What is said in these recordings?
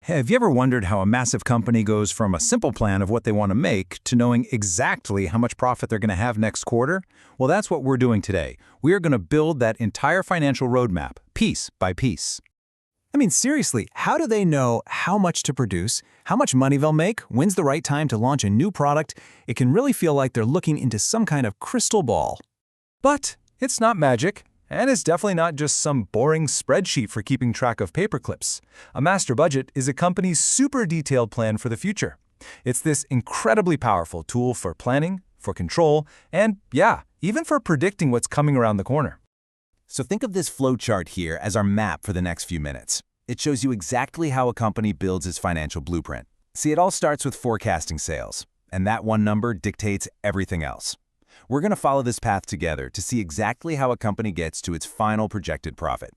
Have you ever wondered how a massive company goes from a simple plan of what they want to make to knowing exactly how much profit they're going to have next quarter? Well, that's what we're doing today. We are going to build that entire financial roadmap, piece by piece. I mean, seriously, how do they know how much to produce, how much money they'll make, when's the right time to launch a new product? It can really feel like they're looking into some kind of crystal ball. But it's not magic, and it's definitely not just some boring spreadsheet for keeping track of paperclips. A master budget is a company's super detailed plan for the future. It's this incredibly powerful tool for planning, for control, and yeah, even for predicting what's coming around the corner. So think of this flowchart here as our map for the next few minutes. It shows you exactly how a company builds its financial blueprint. See, it all starts with forecasting sales, and that one number dictates everything else. We're going to follow this path together to see exactly how a company gets to its final projected profit.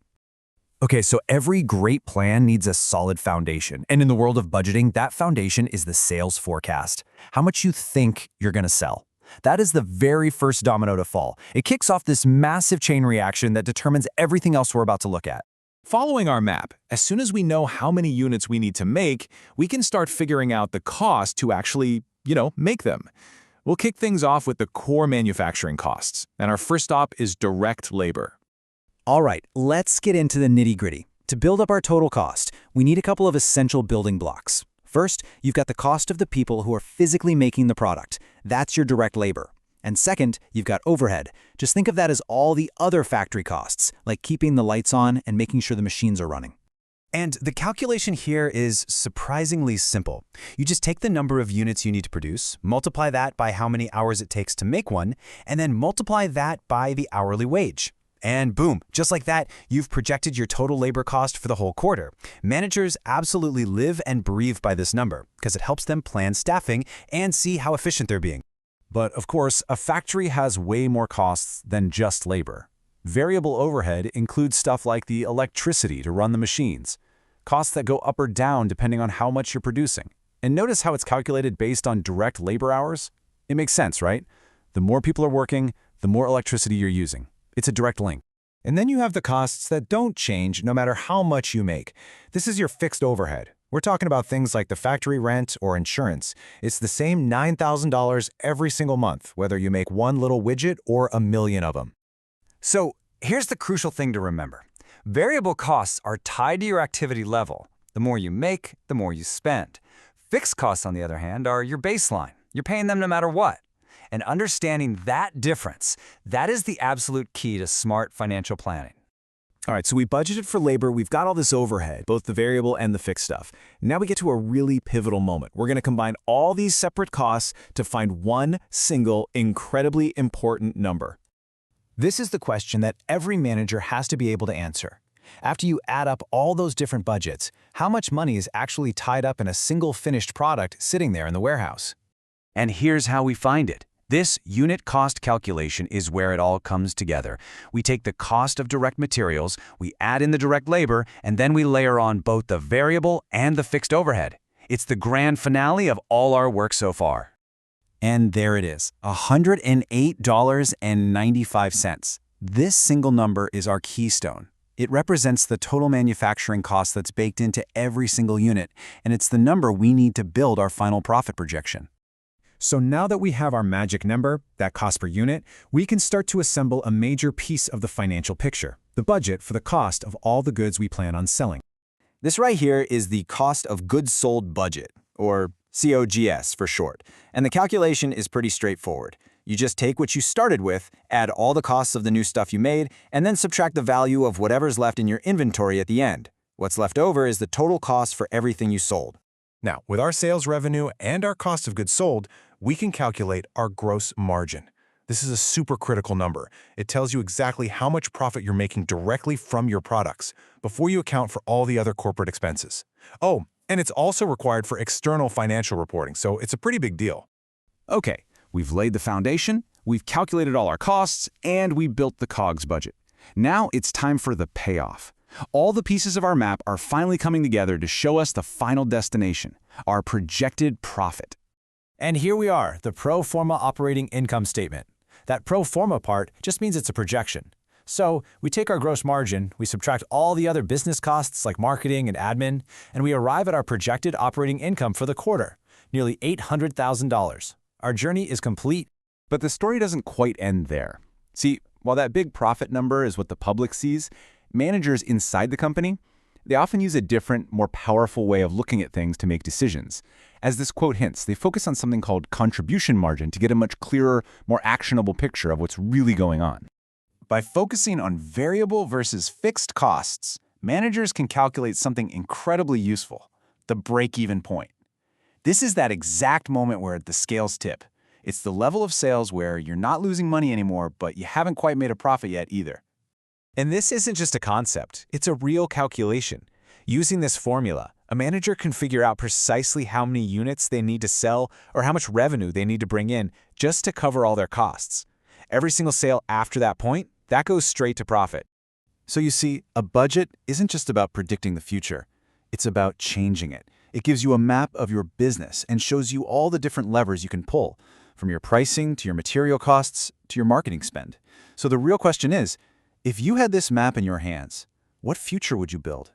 Okay, so every great plan needs a solid foundation. And in the world of budgeting, that foundation is the sales forecast. How much you think you're going to sell. That is the very first domino to fall. It kicks off this massive chain reaction that determines everything else we're about to look at. Following our map, as soon as we know how many units we need to make, we can start figuring out the cost to actually, make them. We'll kick things off with the core manufacturing costs, and our first stop is direct labor. All right, let's get into the nitty-gritty. To build up our total cost, we need a couple of essential building blocks. First, you've got the cost of the people who are physically making the product. That's your direct labor. And second, you've got overhead. Just think of that as all the other factory costs, like keeping the lights on and making sure the machines are running. And the calculation here is surprisingly simple. You just take the number of units you need to produce, multiply that by how many hours it takes to make one, and then multiply that by the hourly wage. And boom, just like that, you've projected your total labor cost for the whole quarter. Managers absolutely live and breathe by this number because it helps them plan staffing and see how efficient they're being. But of course, a factory has way more costs than just labor. Variable overhead includes stuff like the electricity to run the machines, costs that go up or down depending on how much you're producing. And notice how it's calculated based on direct labor hours? It makes sense, right? The more people are working, the more electricity you're using. It's a direct link. And then you have the costs that don't change no matter how much you make. This is your fixed overhead. We're talking about things like the factory rent or insurance. It's the same $9,000 every single month, whether you make one little widget or a million of them. So here's the crucial thing to remember. Variable costs are tied to your activity level. The more you make, the more you spend. Fixed costs, on the other hand, are your baseline. You're paying them no matter what. And understanding that difference, that is the absolute key to smart financial planning. All right, so we budgeted for labor, we've got all this overhead, both the variable and the fixed stuff. Now we get to a really pivotal moment. We're going to combine all these separate costs to find one single, incredibly important number. This is the question that every manager has to be able to answer. After you add up all those different budgets, how much money is actually tied up in a single finished product sitting there in the warehouse? And here's how we find it. This unit cost calculation is where it all comes together. We take the cost of direct materials, we add in the direct labor, and then we layer on both the variable and the fixed overhead. It's the grand finale of all our work so far. And there it is, $108.95. This single number is our keystone. It represents the total manufacturing cost that's baked into every single unit, and it's the number we need to build our final profit projection. So now that we have our magic number, that cost per unit, we can start to assemble a major piece of the financial picture, the budget for the cost of all the goods we plan on selling. This right here is the cost of goods sold budget, or COGS for short, and the calculation is pretty straightforward. You just take what you started with, add all the costs of the new stuff you made, and then subtract the value of whatever's left in your inventory at the end. What's left over is the total cost for everything you sold. Now, with our sales revenue and our cost of goods sold, we can calculate our gross margin. This is a super critical number. It tells you exactly how much profit you're making directly from your products before you account for all the other corporate expenses. Oh, and it's also required for external financial reporting, so it's a pretty big deal. Okay, we've laid the foundation, we've calculated all our costs, and we built the COGS budget. Now it's time for the payoff. All the pieces of our map are finally coming together to show us the final destination, our projected profit. And here we are, the pro forma operating income statement. That pro forma part just means it's a projection. So we take our gross margin, we subtract all the other business costs like marketing and admin, and we arrive at our projected operating income for the quarter, nearly $800,000. Our journey is complete. But the story doesn't quite end there. See, while that big profit number is what the public sees, managers inside the company, they often use a different, more powerful way of looking at things to make decisions. As this quote hints, they focus on something called contribution margin to get a much clearer, more actionable picture of what's really going on. By focusing on variable versus fixed costs, managers can calculate something incredibly useful, the break-even point. This is that exact moment where the scales tip. It's the level of sales where you're not losing money anymore, but you haven't quite made a profit yet either. And this isn't just a concept, it's a real calculation. Using this formula, a manager can figure out precisely how many units they need to sell or how much revenue they need to bring in just to cover all their costs. Every single sale after that point, that goes straight to profit. So you see, a budget isn't just about predicting the future. It's about changing it. It gives you a map of your business and shows you all the different levers you can pull, from your pricing to your material costs to your marketing spend. So the real question is, if you had this map in your hands, what future would you build?